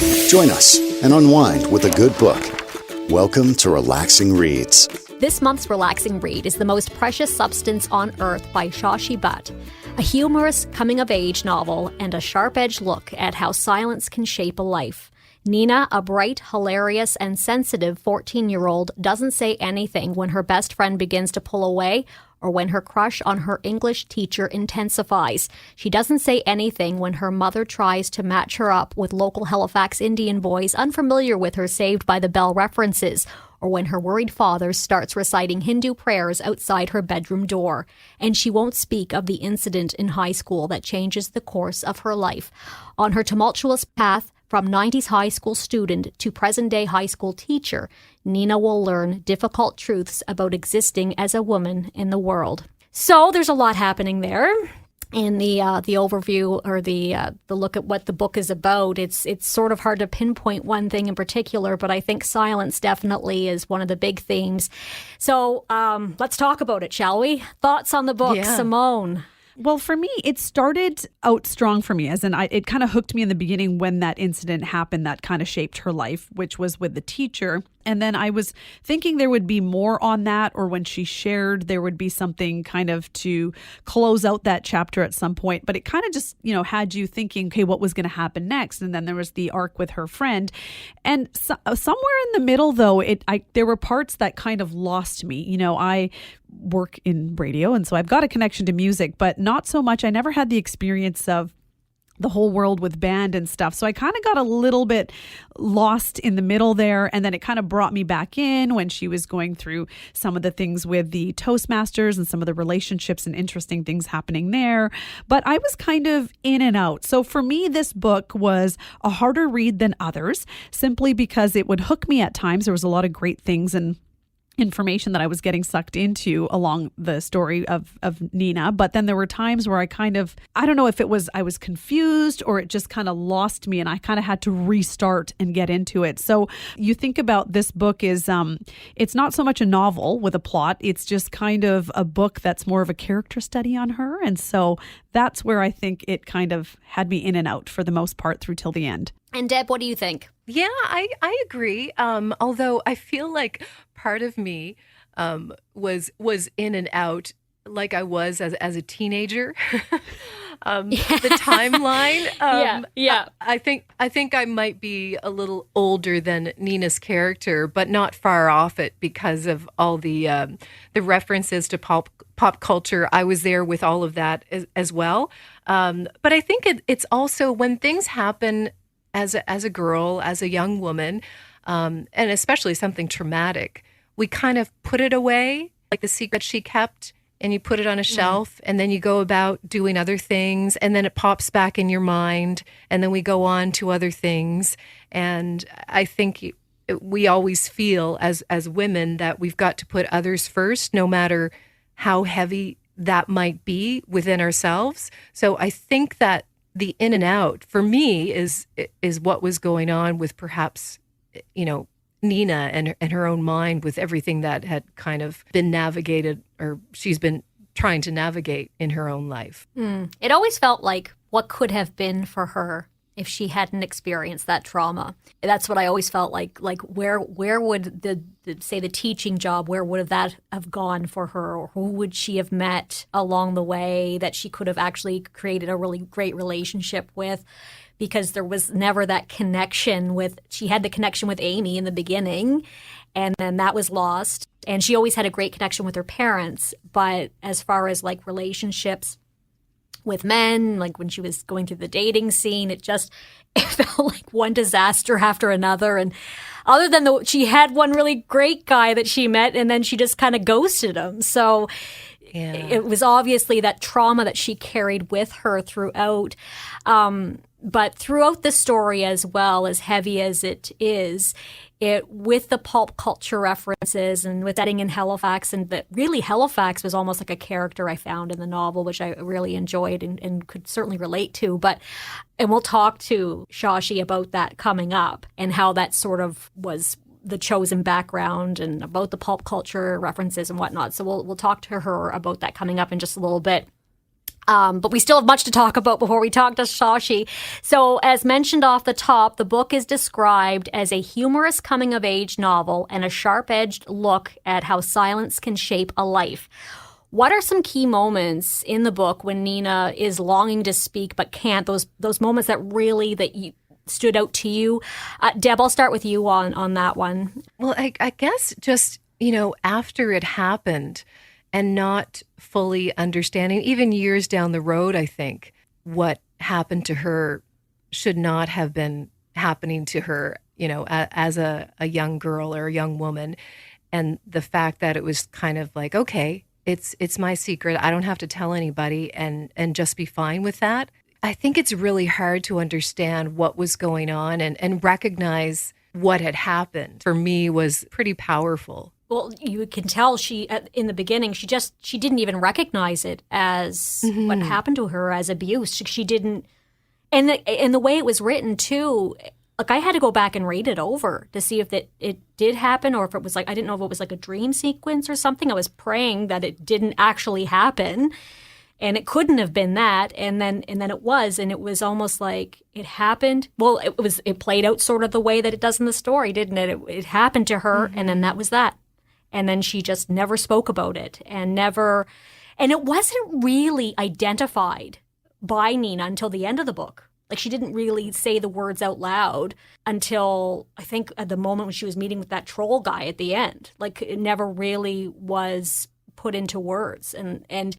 Join us and unwind with a good book. Welcome to Relaxing Reads. This month's Relaxing Read is The Most Precious Substance on Earth by Shashi Bhat, a humorous coming-of-age novel and a sharp-edged look at how silence can shape a life. Nina, a bright, hilarious, and sensitive 14-year-old, doesn't say anything when her best friend begins to pull away or when her crush on her English teacher intensifies. She doesn't say anything when her mother tries to match her up with local Halifax Indian boys unfamiliar with her Saved by the Bell references, or when her worried father starts reciting Hindu prayers outside her bedroom door. And she won't speak of the incident in high school that changes the course of her life. On her tumultuous path from 90s high school student to present-day high school teacher, Nina will learn difficult truths about existing as a woman in the world. So there's a lot happening there. In the overview or the look at what the book is about, it's sort of hard to pinpoint one thing in particular, but I think silence definitely is one of the big themes. So let's talk about it, shall we? Thoughts on the book, Yeah. Simone? Well, for me, it started out strong for me, as in it kind of hooked me in the beginning when that incident happened that kind of shaped her life, which was with the teacher. And then I was thinking there would be more on that, or when she shared, there would be something kind of to close out that chapter at some point. But it kind of just, had you thinking, okay, what was going to happen next? And then there was the arc with her friend. And somewhere in the middle, though, there were parts that kind of lost me. I work in radio, and so I've got a connection to music, but not so much. I never had the experience of the whole world with band and stuff. So I kind of got a little bit lost in the middle there. And then it kind of brought me back in when she was going through some of the things with the Toastmasters and some of the relationships and interesting things happening there. But I was kind of in and out. So for me, this book was a harder read than others, simply because it would hook me at times. There was a lot of great things and information that I was getting sucked into along the story of Nina. But then there were times where I don't know if I was confused or it just kind of lost me and I kind of had to restart and get into it. So you think about this book is, it's not so much a novel with a plot. It's just kind of a book that's more of a character study on her. And so that's where I think it kind of had me in and out for the most part through till the end. And Deb, what do you think? Yeah, I agree. Although I feel like part of me was in and out like I was as a teenager. The timeline. Yeah. I think I might be a little older than Nina's character, but not far off it because of all the references to pop culture. I was there with all of that as well. But I think it's also when things happen as a girl, as a young woman, and especially something traumatic, we kind of put it away, like the secret she kept, and you put it on a shelf, and then you go about doing other things, and then it pops back in your mind, and then we go on to other things. And I think we always feel as women that we've got to put others first, no matter how heavy that might be within ourselves. So I think that the in and out for me is what was going on with perhaps, Nina and her own mind with everything that had kind of been navigated or she's been trying to navigate in her own life. It always felt like what could have been for her if she hadn't experienced that trauma. That's what I always felt like where would the teaching job, where would that have gone for her, or who would she have met along the way that she could have actually created a really great relationship with? Because there was never that connection she had the connection with Amy in the beginning, and then that was lost. And she always had a great connection with her parents, but as far as relationships with men, like when she was going through the dating scene, it felt like one disaster after another. And other than she had one really great guy that she met, and then she just kind of ghosted him. So yeah. It was obviously that trauma that she carried with her throughout. But throughout the story, as well, as heavy as it is, with the pulp culture references and with setting in Halifax, and that really Halifax was almost like a character I found in the novel, which I really enjoyed and could certainly relate to. And we'll talk to Shashi about that coming up and how that sort of was the chosen background and about the pulp culture references and whatnot. So we'll talk to her about that coming up in just a little bit. But we still have much to talk about before we talk to Shashi. So, as mentioned off the top, the book is described as a humorous coming-of-age novel and a sharp-edged look at how silence can shape a life. What are some key moments in the book when Nina is longing to speak but can't? Those moments that you stood out to you. Deb, I'll start with you on that one. Well, I guess just, after it happened and not fully understanding, even years down the road, I think what happened to her should not have been happening to her, as a young girl or a young woman. And the fact that it was kind of like, okay, it's my secret. I don't have to tell anybody and just be fine with that. I think it's really hard to understand what was going on and recognize what had happened. For me, was pretty powerful. Well, you can tell in the beginning, she didn't even recognize it as what happened to her as abuse. She didn't, and the way it was written too. Like, I had to go back and read it over to see if it did happen, or if it was like, I didn't know if it was like a dream sequence or something. I was praying that it didn't actually happen, and it couldn't have been that. And then it was, and it was almost like it happened. Well, it played out sort of the way that it does in the story, didn't it? It happened to her, and then that was that. And then she just never spoke about it, and it wasn't really identified by Nina until the end of the book. Like, she didn't really say the words out loud until, I think, at the moment when she was meeting with that troll guy at the end. Like, it never really was put into words. And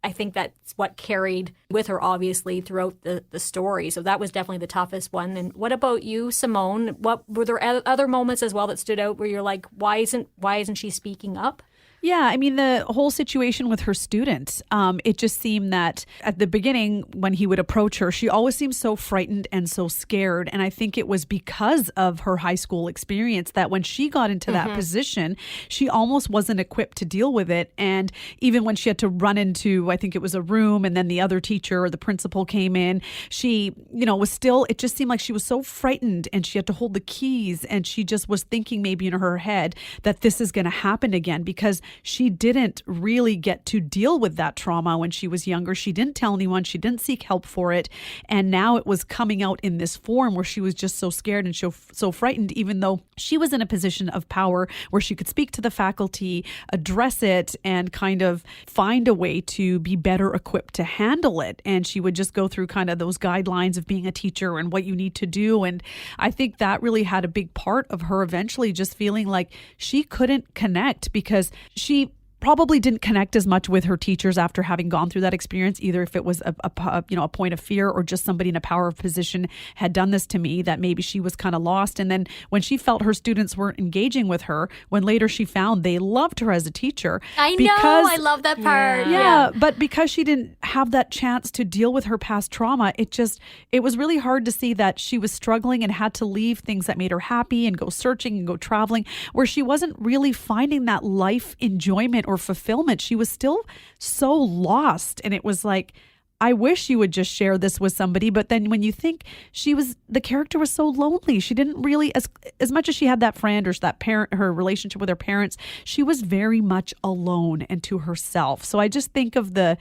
I think that's what carried with her, obviously, throughout the story. So that was definitely the toughest one. And what about you, Simone? What were there other moments as well that stood out where you're like, why isn't she speaking up? Yeah, I mean, the whole situation with her students, it just seemed that at the beginning when he would approach her, she always seemed so frightened and so scared. And I think it was because of her high school experience that when she got into that position, she almost wasn't equipped to deal with it. And even when she had to run into, I think it was a room, and then the other teacher or the principal came in, she, was still, it just seemed like she was so frightened, and she had to hold the keys, and she just was thinking maybe in her head that this is going to happen again, because she didn't really get to deal with that trauma when she was younger. She didn't tell anyone. She didn't seek help for it. And now it was coming out in this form where she was just so scared and so frightened, even though she was in a position of power where she could speak to the faculty, address it, and kind of find a way to be better equipped to handle it. And she would just go through kind of those guidelines of being a teacher and what you need to do. And I think that really had a big part of her eventually just feeling like she couldn't connect, because she probably didn't connect as much with her teachers after having gone through that experience, either if it was a point of fear, or just somebody in a power position had done this to me, that maybe she was kind of lost. And then when she felt her students weren't engaging with her, when later she found they loved her as a teacher. I know, I love that part. Yeah, but because she didn't have that chance to deal with her past trauma, it was really hard to see that she was struggling and had to leave things that made her happy and go searching and go traveling, where she wasn't really finding that life enjoyment or fulfillment. She was still so lost. And it was like, I wish you would just share this with somebody. But then when you think the character was so lonely, she didn't really, as much as she had that friend or that parent, her relationship with her parents, she was very much alone and to herself. So I just think of the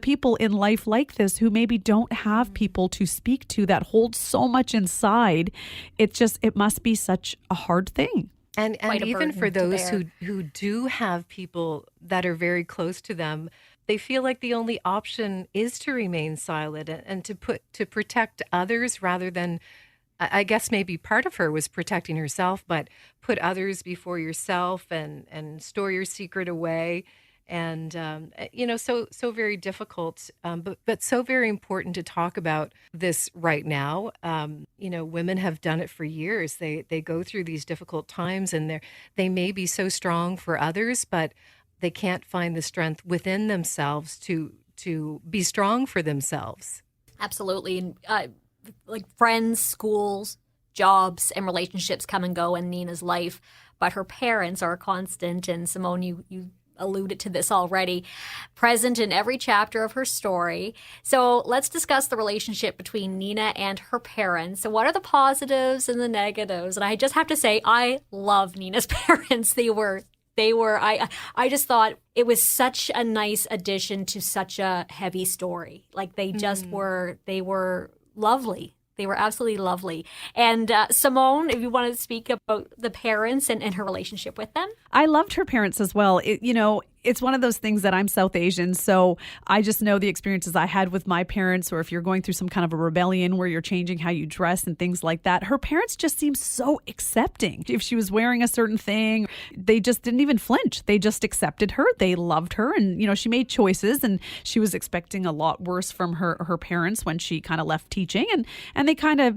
people in life like this who maybe don't have people to speak to, that hold so much inside. It must be such a hard thing. And even for those who do have people that are very close to them, they feel like the only option is to remain silent and to protect others, rather than, I guess maybe part of her was protecting herself, but put others before yourself and store your secret away. And, so very difficult, but so very important to talk about this right now. Women have done it for years. They go through these difficult times, and they may be so strong for others, but they can't find the strength within themselves to be strong for themselves. Absolutely. And like friends, schools, jobs, and relationships come and go in Nina's life, but her parents are a constant. And Simone, you alluded to this already, present in every chapter of her story. So let's discuss the relationship between Nina and her parents. So what are the positives and the negatives? And I just have to say, I love Nina's parents. They were They were, I just thought it was such a nice addition to such a heavy story. Like they just they were lovely. They were absolutely lovely. And Simone, if you want to speak about the parents and her relationship with them. I loved her parents as well. It's one of those things that I'm South Asian, so I just know the experiences I had with my parents, or if you're going through some kind of a rebellion where you're changing how you dress and things like that. Her parents just seemed so accepting. If she was wearing a certain thing, they just didn't even flinch. They just accepted her. They loved her. And, she made choices, and she was expecting a lot worse from her parents when she kind of left teaching. And they kind of,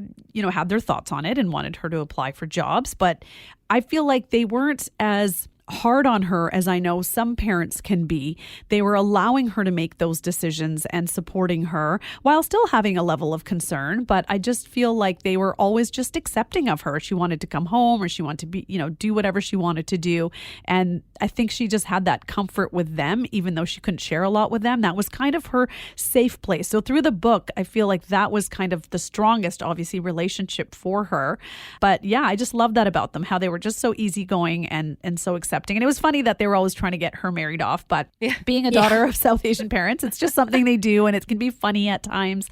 had their thoughts on it and wanted her to apply for jobs. But I feel like they weren't as hard on her as I know some parents can be. They were allowing her to make those decisions and supporting her while still having a level of concern. But I just feel like they were always just accepting of her. She wanted to come home, or she wanted to be, do whatever she wanted to do. And I think she just had that comfort with them, even though she couldn't share a lot with them. That was kind of her safe place. So through the book, I feel like that was kind of the strongest, obviously, relationship for her. But yeah, I just love that about them, how they were just so easygoing and so accepting. And it was funny that they were always trying to get her married off, but being a daughter of South Asian parents, it's just something they do, and it can be funny at times.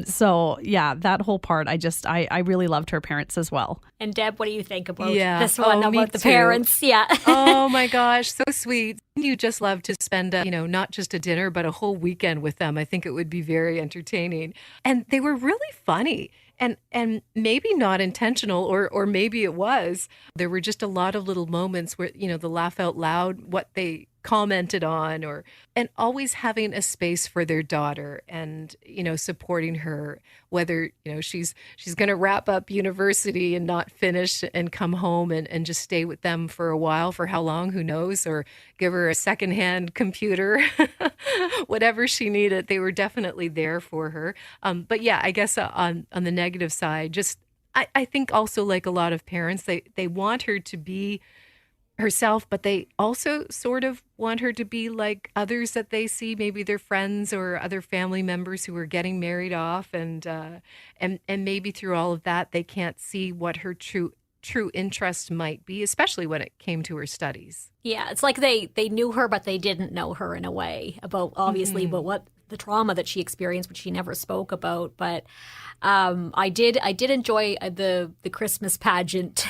So yeah, that whole part, I really loved her parents as well. And Deb, what do you think about this one, about the parents? Yeah. Oh my gosh, so sweet. You just love to spend, not just a dinner, but a whole weekend with them. I think it would be very entertaining. And they were really funny. And maybe not intentional, or maybe it was. There were just a lot of little moments where, the laugh out loud, what they commented on, and always having a space for their daughter and, supporting her, whether, she's going to wrap up university and not finish and come home and just stay with them for a while, for how long, who knows, or give her a secondhand computer, whatever she needed. They were definitely there for her. But yeah, I guess on the negative side, just, I think also, like a lot of parents, they want her to be herself, but they also sort of want her to be like others that they see, maybe their friends or other family members who are getting married off, and maybe through all of that they can't see what her true interest might be, especially when it came to her studies. Yeah, it's like they knew her, but they didn't know her in a way about, obviously, about what the trauma that she experienced, which she never spoke about. But I did enjoy the Christmas pageant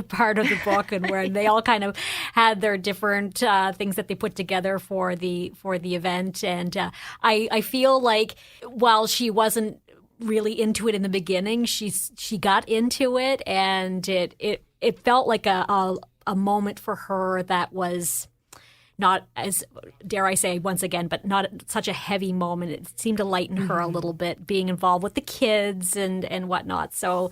part of the book, and where they all kind of had their different things that they put together for the event. And I feel like while she wasn't really into it in the beginning, she got into it, and it felt like a moment for her that was not, as dare I say once again, but not such a heavy moment. It seemed to lighten her a little bit, being involved with the kids and whatnot. So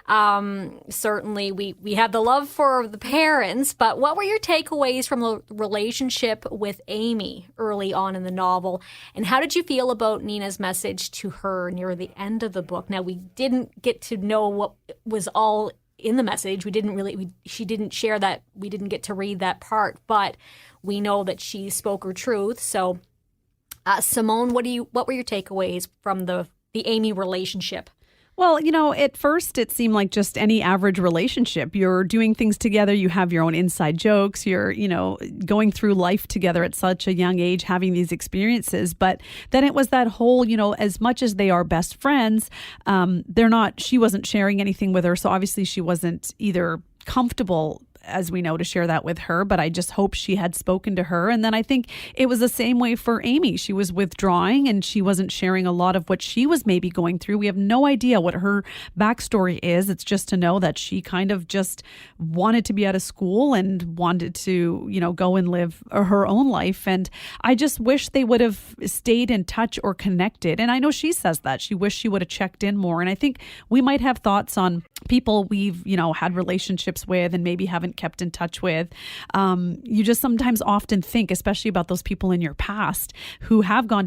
certainly we have the love for the parents, but what were your takeaways from the relationship with Amy early on in the novel? And how did you feel about Nina's message to her near the end of the book? Now, we didn't get to know what was all in the message. She didn't share that. We didn't get to read that part, but we know that she spoke her truth. So, Simone, what were your takeaways from the Amy relationship? Well, at first it seemed like just any average relationship. You're doing things together. You have your own inside jokes. You're, going through life together at such a young age, having these experiences. But then it was that whole, as much as they are best friends, she wasn't sharing anything with her. So obviously she wasn't either comfortable, as we know, to share that with her, but I just hope she had spoken to her. And then I think it was the same way for Amy. She was withdrawing, and she wasn't sharing a lot of what she was maybe going through. We have no idea what her backstory is. It's just to know that she kind of just wanted to be out of school and wanted to, go and live her own life. And I just wish they would have stayed in touch or connected. And I know she says that she wished she would have checked in more. And I think we might have thoughts on people we've, had relationships with and maybe haven't kept in touch with. You just sometimes often think, especially about those people in your past who have gone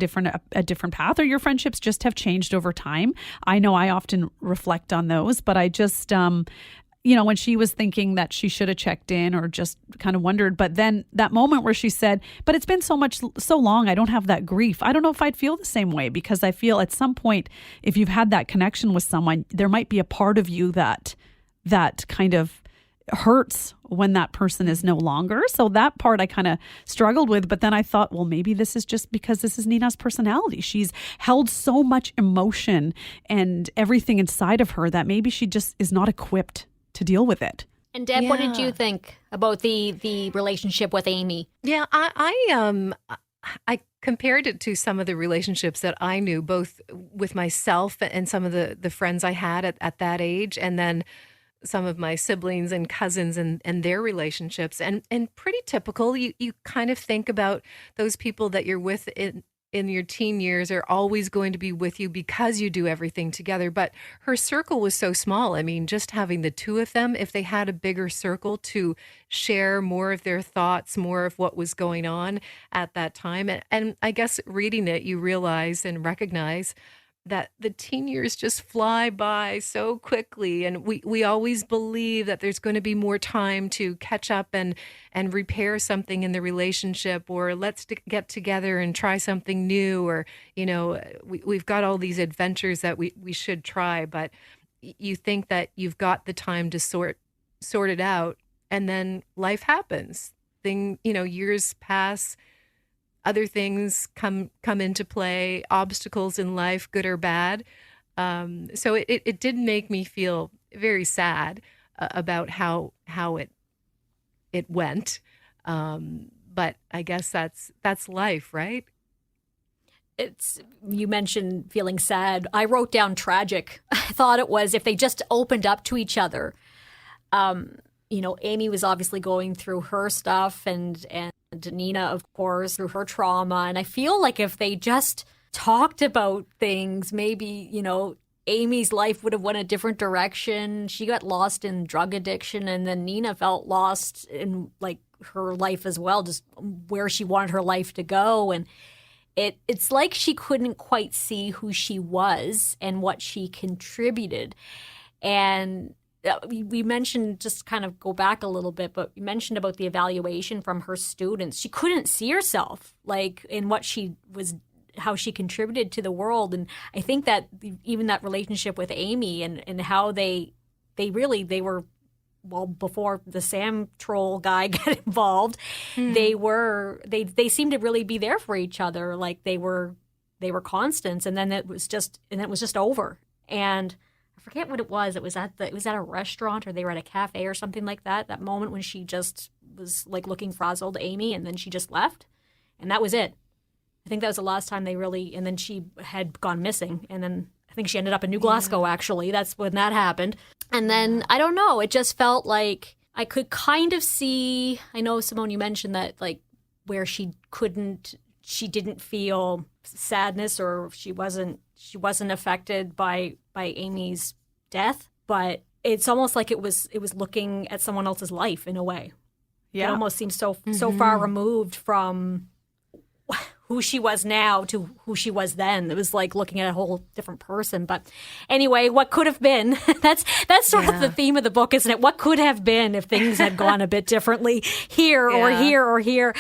a different path, or your friendships just have changed over time. I know I often reflect on those, but I just, when she was thinking that she should have checked in or just kind of wondered, but then that moment where she said, but it's been so long, I don't have that grief. I don't know if I'd feel the same way, because I feel at some point, if you've had that connection with someone, there might be a part of you that kind of hurts when that person is no longer. So that part I kind of struggled with. But then I thought, well, maybe this is just because this is Nina's personality. She's held so much emotion and everything inside of her that maybe she just is not equipped to deal with it. And Deb, what did you think about the relationship with Amy? Yeah, I compared it to some of the relationships that I knew, both with myself and some of the friends I had at that age, and then some of my siblings and cousins and their relationships. And pretty typical. You kind of think about those people that you're with in your teen years are always going to be with you because you do everything together. But her circle was so small. I mean, just having the two of them, if they had a bigger circle to share more of their thoughts, more of what was going on at that time. And I guess reading it, you realize and recognize that the teen years just fly by so quickly. And we always believe that there's going to be more time to catch up and repair something in the relationship, or let's get together and try something new, or, we've got all these adventures that we should try, but you think that you've got the time to sort it out, and then life happens. Years pass, other things come into play, obstacles in life, good or bad. So it did make me feel very sad about how it went. But I guess that's life, right? You mentioned feeling sad. I wrote down tragic. I thought it was if they just opened up to each other. Amy was obviously going through her stuff, and Nina, of course, through her trauma. And I feel like if they just talked about things, maybe, Amy's life would have went a different direction. She got lost in drug addiction, and then Nina felt lost in like her life as well, just where she wanted her life to go. And it's like she couldn't quite see who she was and what she contributed. And we mentioned, just kind of go back a little bit, but we mentioned about the evaluation from her students. She couldn't see herself like in what she was, how she contributed to the world. And I think that even that relationship with Amy and how they were, well, before the Sam Troll guy got involved, they seemed to really be there for each other. Like they were constants, and then it was just over. And I forget what it was. It was at a restaurant, or they were at a cafe or something like that. That moment when she just was like looking frazzled, Amy, and then she just left, and that was it. I think that was the last time they really. And then she had gone missing, and then I think she ended up in New Glasgow. Actually, that's when that happened. And then I don't know. It just felt like I could kind of see. I know, Simone, you mentioned that like where she didn't feel sadness, or she wasn't affected by Amy's death, but it's almost like it was looking at someone else's life in a way. Yeah. It almost seems so far removed from who she was now to who she was then. It was like looking at a whole different person. But anyway, what could have been? That's sort of the theme of the book, isn't it? What could have been if things had gone a bit differently here or here or here.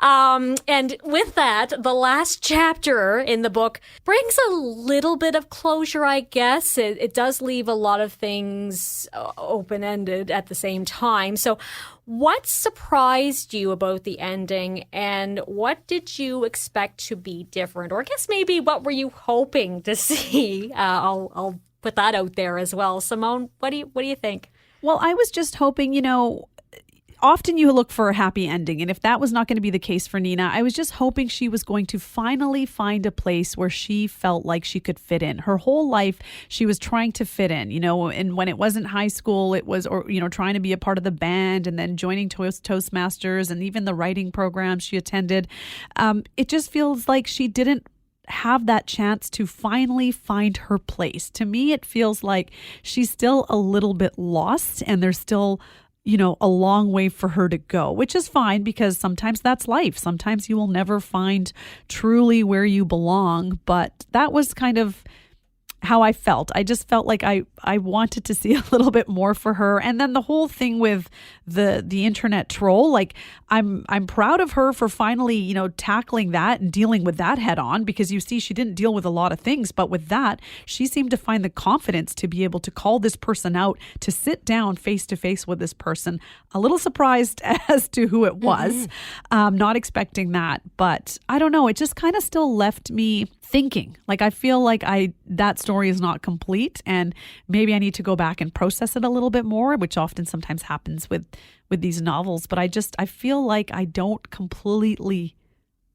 And with that, the last chapter in the book brings a little bit of closure, I guess. It does leave a lot of things open-ended at the same time. So what surprised you about the ending, and what did you expect to be different? Or I guess maybe what were you hoping to see? I'll put that out there as well. Simone, what do you think? Well, I was just hoping, often you look for a happy ending. And if that was not going to be the case for Nina, I was just hoping she was going to finally find a place where she felt like she could fit in. Her whole life, she was trying to fit in, and when it wasn't high school, it was, trying to be a part of the band, and then joining Toastmasters and even the writing program she attended. It just feels like she didn't have that chance to finally find her place. To me, it feels like she's still a little bit lost, and there's still a long way for her to go, which is fine, because sometimes that's life. Sometimes you will never find truly where you belong. But that was kind of how I felt. I just felt like I wanted to see a little bit more for her. And then the whole thing with the internet troll, like I'm proud of her for finally, tackling that and dealing with that head on, because you see she didn't deal with a lot of things, but with that, she seemed to find the confidence to be able to call this person out, to sit down face to face with this person. A little surprised as to who it was, not expecting that, but I don't know. It just kind of still left me thinking. Like I feel like that story is not complete, and maybe I need to go back and process it a little bit more, which often sometimes happens with these novels. But I feel like I don't completely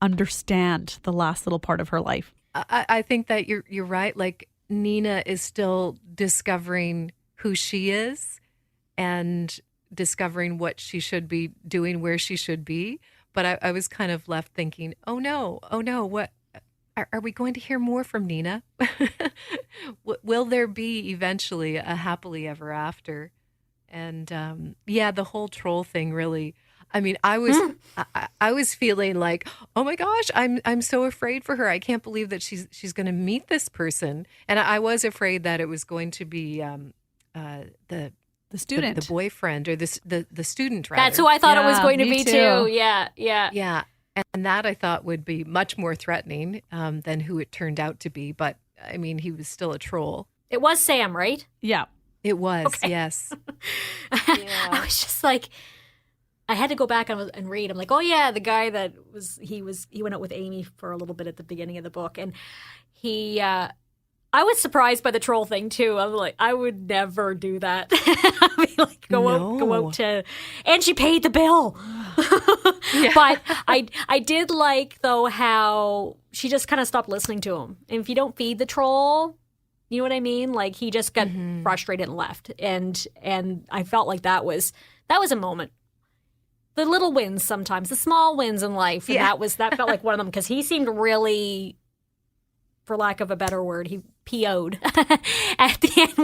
understand the last little part of her life. I think that you're right. Like Nina is still discovering who she is and discovering what she should be doing, where she should be. But I was kind of left thinking, oh no, what? Are we going to hear more from Nina? Will there be eventually a happily ever after? And the whole troll thing really. I mean, I was feeling like, oh my gosh, I'm so afraid for her. I can't believe that she's going to meet this person, and I was afraid that it was going to be the student, the boyfriend, or the student. Rather. That's who I thought it was going to be too. Yeah. And that I thought would be much more threatening than who it turned out to be. But I mean, he was still a troll. It was Sam, right? Yeah, it was. Okay. Yes. I was just like, I had to go back and read. I'm like, oh yeah, the guy that he went out with Amy for a little bit at the beginning of the book, and he. I was surprised by the troll thing too. I was like, I would never do that. I mean, like go out to, and she paid the bill. But I did like though how she just kind of stopped listening to him. And if you don't feed the troll, you know what I mean? Like he just got frustrated and left. And I felt like that was a moment. The little wins sometimes, the small wins in life. And that felt like one of them, because he seemed really, for lack of a better word, he PO'd at the end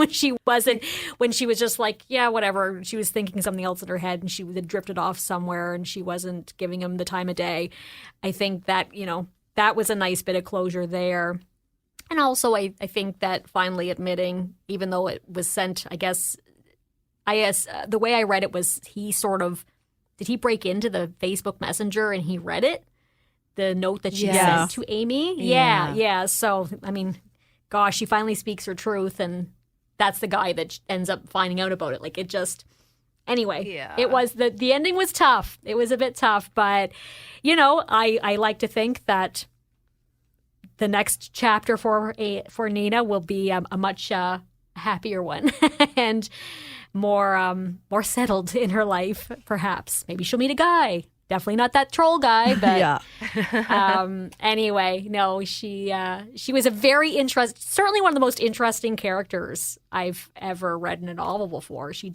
when she was just like, yeah, whatever. She was thinking something else in her head, and she had drifted off somewhere, and she wasn't giving him the time of day. I think that, that was a nice bit of closure there. And also I think that finally admitting, even though it was sent, I guess the way I read it was did he break into the Facebook Messenger and he read it? The note that she sent to Amy? Yeah. So, I mean, gosh, she finally speaks her truth, and that's the guy that ends up finding out about it. Like, it just... Anyway, it was... The ending was tough. It was a bit tough, but, I like to think that the next chapter for Nina will be a much happier one and more settled in her life, perhaps. Maybe she'll meet a guy. Definitely not that troll guy, but anyway, no, she was a very certainly one of the most interesting characters I've ever read in a novel before. She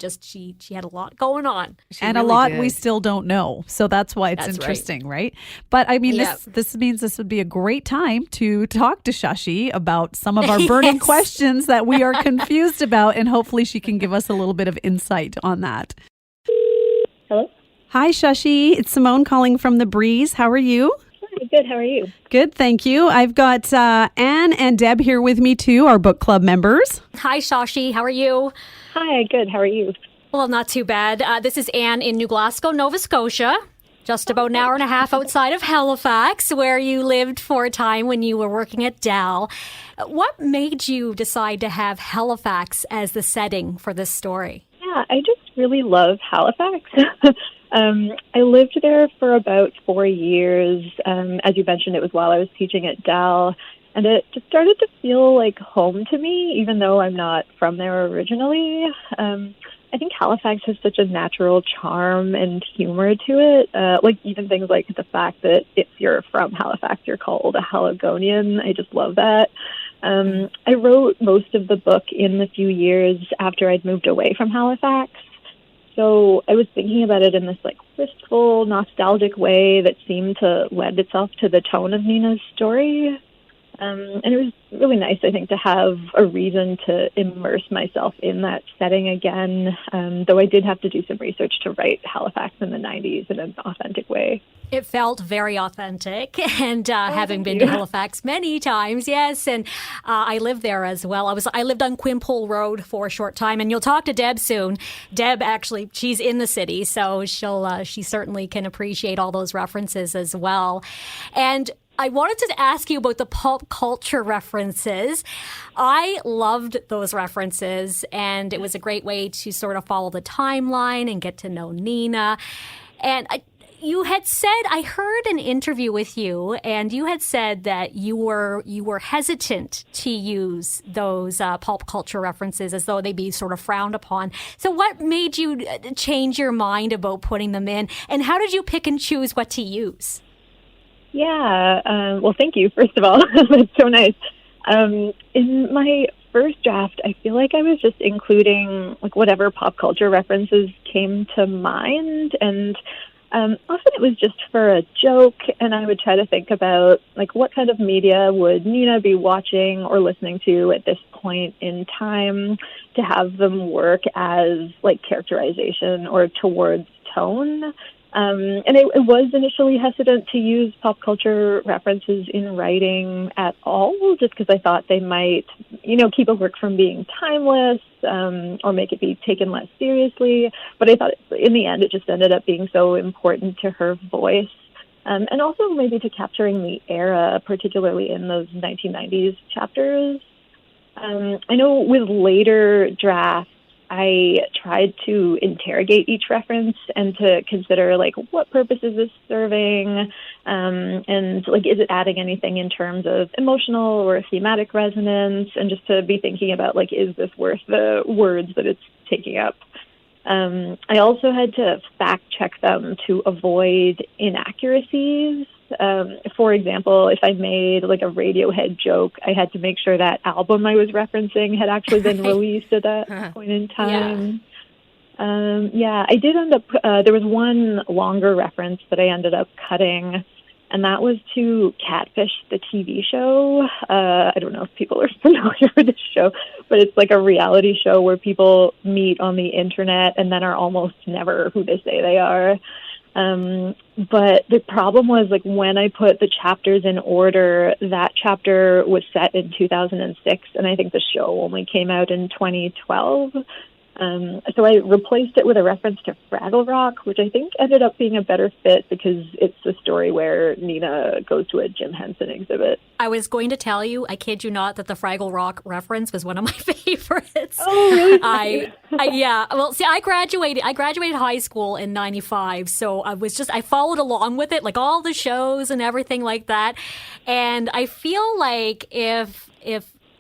had a lot going on. And really a lot we still don't know. So that's why it's interesting, right? But I mean, this means this would be a great time to talk to Shashi about some of our burning questions that we are confused about, and hopefully she can give us a little bit of insight on that. Hello? Hi, Shashi. It's Simone calling from The Breeze. How are you? Hi, good. How are you? Good, thank you. I've got Anne and Deb here with me, too, our book club members. Hi, Shashi. How are you? Hi, good. How are you? Well, not too bad. This is Anne in New Glasgow, Nova Scotia, just about an hour and a half outside of Halifax, where you lived for a time when you were working at Dell. What made you decide to have Halifax as the setting for this story? Yeah, I just really love Halifax. I lived there for about 4 years. As you mentioned, it was while I was teaching at Dell, and it just started to feel like home to me, even though I'm not from there originally. I think Halifax has such a natural charm and humor to it. Like even things like the fact that if you're from Halifax, you're called a Haligonian. I just love that. I wrote most of the book in the few years after I'd moved away from Halifax. So I was thinking about it in this like wistful, nostalgic way that seemed to lend itself to the tone of Nina's story. And it was really nice, I think, to have a reason to immerse myself in that setting again, though I did have to do some research to write Halifax in the 90s in an authentic way. It felt very authentic, and having been you. to Halifax many times, yes, and I lived there as well. I lived on Quimpole Road for a short time, and you'll talk to Deb soon. Deb, actually, she's in the city, so she certainly can appreciate all those references as well. And I wanted to ask you about the pop culture references. I loved those references, and it was a great way to sort of follow the timeline and get to know Nina. And you had said, I heard an interview with you, and you had said that you were hesitant to use those pop culture references as though they be sort of frowned upon. So what made you change your mind about putting them in, and how did you pick and choose what to use? Yeah, well, thank you, first of all. That's so nice. In my first draft, I feel like I was just including like whatever pop culture references came to mind, and often it was just for a joke, and I would try to think about like what kind of media would Nina be watching or listening to at this point in time to have them work as like characterization or towards tone. And I was initially hesitant to use pop culture references in writing at all, just because I thought they might, keep a work from being timeless, or make it be taken less seriously. But I thought in the end, it just ended up being so important to her voice. And also maybe to capturing the era, particularly in those 1990s chapters. I know with later drafts, I tried to interrogate each reference and to consider, like, what purpose is this serving? And, like, is it adding anything in terms of emotional or thematic resonance? And just to be thinking about, like, is this worth the words that it's taking up? I also had to fact check them to avoid inaccuracies. For example, if I made like a Radiohead joke, I had to make sure that album I was referencing had actually been released at that point in time. I did end up, there was one longer reference that I ended up cutting, and that was to Catfish, the TV show. I don't know if people are familiar with this show, but it's like a reality show where people meet on the internet and then are almost never who they say they are. But the problem was, like, when I put the chapters in order, that chapter was set in 2006, and I think the show only came out in 2012. So I replaced it with a reference to Fraggle Rock, which I think ended up being a better fit because it's the story where Nina goes to a Jim Henson exhibit. I was going to tell you, I kid you not, that the Fraggle Rock reference was one of my favorites. Oh, really? I graduated high school in 95, so I followed along with it, like all the shows and everything like that. And I feel like if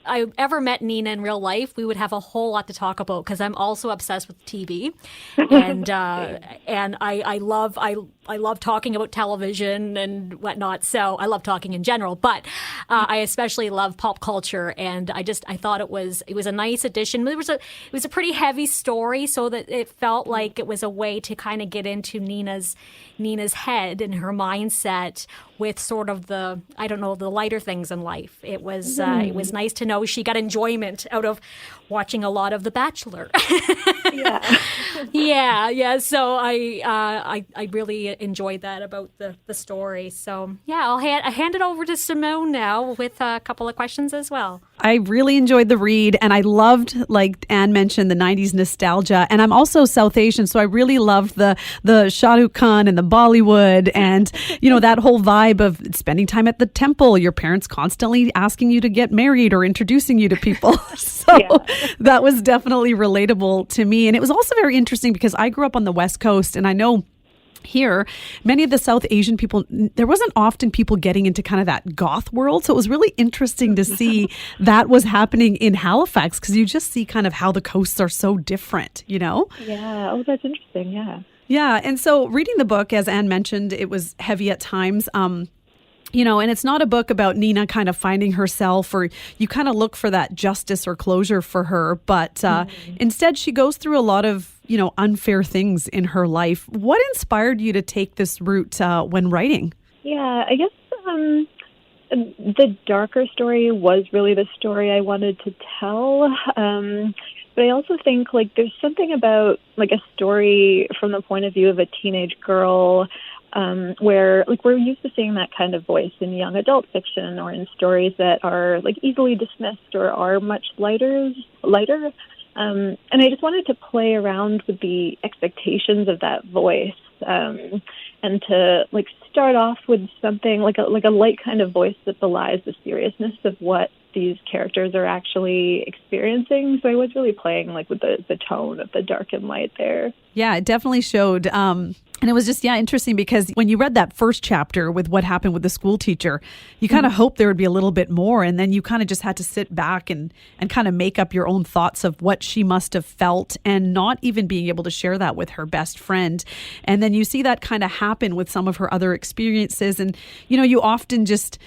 I ever met Nina in real life, we would have a whole lot to talk about because I'm also obsessed with TV, and I love talking about television and whatnot. So I love talking in general, but I especially love pop culture, and I thought it was a nice addition. It was a pretty heavy story, so that it felt like it was a way to kind of get into Nina's head and her mindset with sort of the lighter things in life. It was nice to know she got enjoyment out of watching a lot of The Bachelor. Yeah. So I really enjoyed that about the story. So yeah, I hand it over to Simone now with a couple of questions as well. I really enjoyed the read, and I loved, like Anne mentioned, the 90s nostalgia. And I'm also South Asian, so I really loved the Shah Rukh Khan and the Bollywood and, that whole vibe of spending time at the temple, your parents constantly asking you to get married or introducing you to people. So that was definitely relatable to me. And it was also very interesting because I grew up on the West Coast, and I know here, many of the South Asian people, there wasn't often people getting into kind of that goth world. So it was really interesting to see that was happening in Halifax because you just see kind of how the coasts are so different, Yeah. Oh, that's interesting. Yeah. Yeah. And so reading the book, as Anne mentioned, it was heavy at times. And it's not a book about Nina kind of finding herself, or you kind of look for that justice or closure for her. But instead, she goes through a lot of, unfair things in her life. What inspired you to take this route when writing? Yeah, I guess The darker story was really the story I wanted to tell. But I also think like there's something about like a story from the point of view of a teenage girl, where like we're used to seeing that kind of voice in young adult fiction or in stories that are like easily dismissed or are much lighter. And I just wanted to play around with the expectations of that voice, and to like start off with something like a light kind of voice that belies the seriousness of what these characters are actually experiencing. So I was really playing like with the tone of the dark and light there. Yeah, it definitely showed. And it was just, interesting because when you read that first chapter with what happened with the school teacher, you kind of hoped there would be a little bit more. And then you kind of just had to sit back and kind of make up your own thoughts of what she must have felt and not even being able to share that with her best friend. And then you see that kind of happen with some of her other experiences. And, you often just...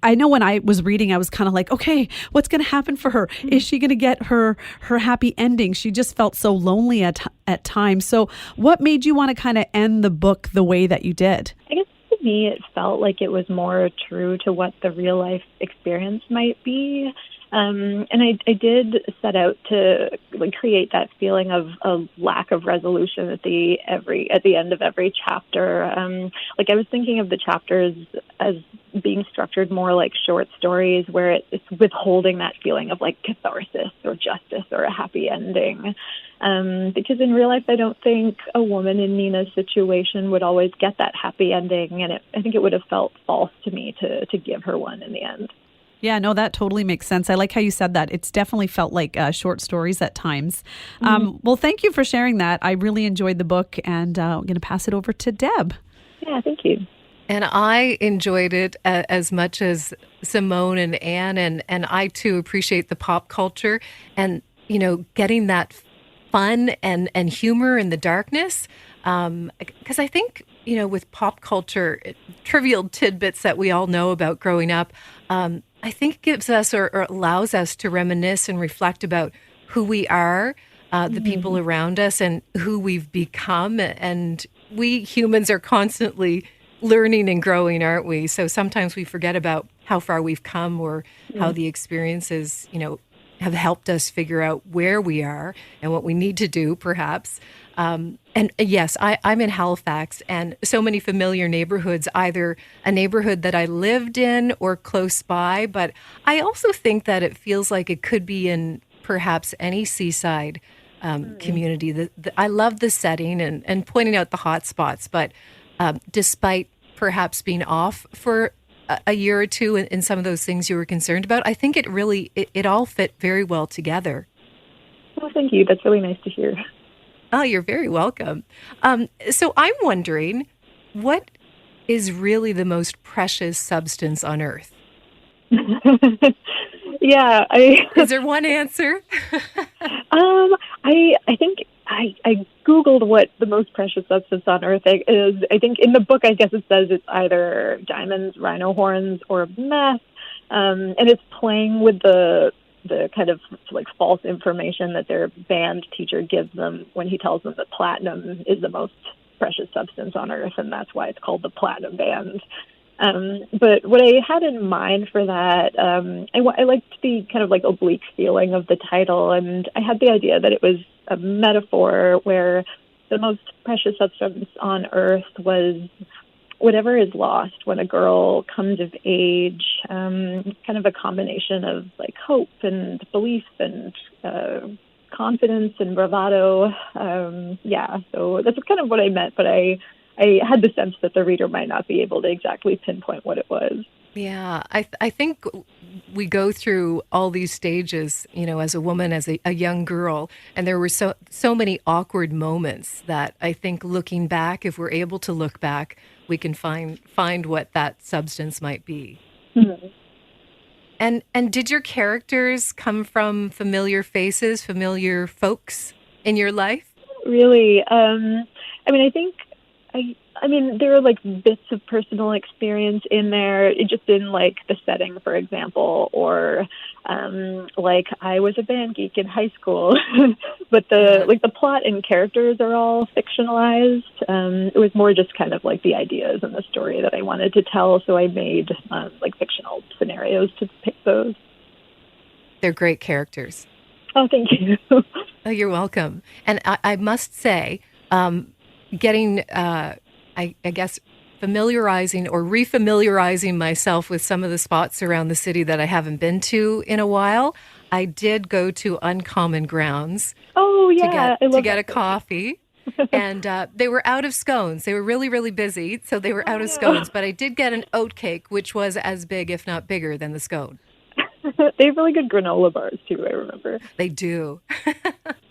I know when I was reading, I was kind of like, okay, what's going to happen for her? Is she going to get her happy ending? She just felt so lonely at times. So what made you want to kind of end the book the way that you did? I guess to me, it felt like it was more true to what the real life experience might be. And I did set out to like create that feeling of a lack of resolution at the end of every chapter. Like I was thinking of the chapters as being structured more like short stories where it's withholding that feeling of like catharsis or justice or a happy ending. Because in real life, I don't think a woman in Nina's situation would always get that happy ending. And I think it would have felt false to me to give her one in the end. Yeah, no, that totally makes sense. I like how you said that. It's definitely felt like short stories at times. Well, thank you for sharing that. I really enjoyed the book, and I'm going to pass it over to Deb. Yeah, thank you. And I enjoyed it as much as Simone and Anne, and I too appreciate the pop culture and, getting that fun and humor in the darkness. Because I think, with pop culture, trivial tidbits that we all know about growing up, I think it gives us or allows us to reminisce and reflect about who we are, the people around us, and who we've become. And we humans are constantly learning and growing, aren't we? So sometimes we forget about how far we've come or how the experiences, have helped us figure out where we are and what we need to do, perhaps. And yes, I'm in Halifax, and so many familiar neighborhoods, either a neighborhood that I lived in or close by. But I also think that it feels like it could be in perhaps any seaside community. I love the setting and pointing out the hot spots. But despite perhaps being off for a year or two in some of those things you were concerned about, I think it all fit very well together. Well, thank you. That's really nice to hear. Oh, you're very welcome. So I'm wondering, what is really the most precious substance on Earth? Yeah. Is there one answer? I think I Googled what the most precious substance on Earth is. I think in the book, I guess it says it's either diamonds, rhino horns, or meth. And it's playing with the kind of like false information that their band teacher gives them when he tells them that platinum is the most precious substance on Earth, and that's why it's called the Platinum Band. But what I had in mind for that, I liked the kind of like oblique feeling of the title, and I had the idea that it was a metaphor where the most precious substance on Earth was whatever is lost when a girl comes of age, kind of a combination of like hope and belief and confidence and bravado. So that's kind of what I meant, but I had the sense that the reader might not be able to exactly pinpoint what it was. Yeah, I think we go through all these stages, as a woman, as a young girl, and there were so many awkward moments that I think looking back, if we're able to look back, we can find what that substance might be. Mm-hmm. And did your characters come from familiar faces, familiar folks in your life? Really, I think I mean, there are like bits of personal experience in there, just in like the setting, for example, or like I was a band geek in high school, but the plot and characters are all fictionalized. It was more just kind of like the ideas and the story that I wanted to tell, so I made like fictional scenarios to pick those. They're great characters. Oh, thank you. Oh, you're welcome. And I must say, getting, I guess, familiarizing or refamiliarizing myself with some of the spots around the city that I haven't been to in a while, I did go to Uncommon Grounds. Oh, yeah. To get a coffee. And they were out of scones. They were really, really busy, so they were out of scones. But I did get an oat cake, which was as big, if not bigger, than the scone. They have really good granola bars, too, I remember. They do.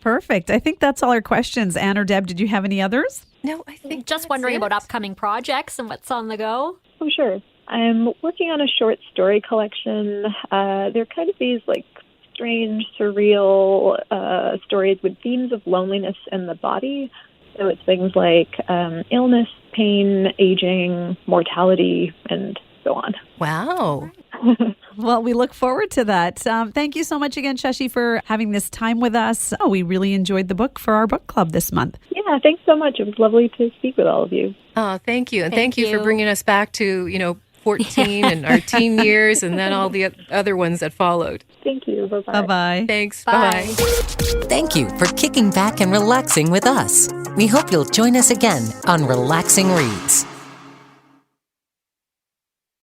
Perfect. I think that's all our questions. Anne or Deb, did you have any others? No, I think Just wondering about upcoming projects and what's on the go. Oh, sure. I'm working on a short story collection. They're kind of these, like, strange, surreal stories with themes of loneliness and the body. So it's things like illness, pain, aging, mortality, and so on. Wow. Well, we look forward to that. Thank you so much again, Shashi, for having this time with us. Oh, we really enjoyed the book for our book club this month. Yeah, thanks so much. It was lovely to speak with all of you. Oh, thank you. And thank you for bringing us back to, 14 and our teen years and then all the other ones that followed. Thank you. Bye-bye. Bye-bye. Thanks. Bye. Bye. Thank you for kicking back and relaxing with us. We hope you'll join us again on Relaxing Reads.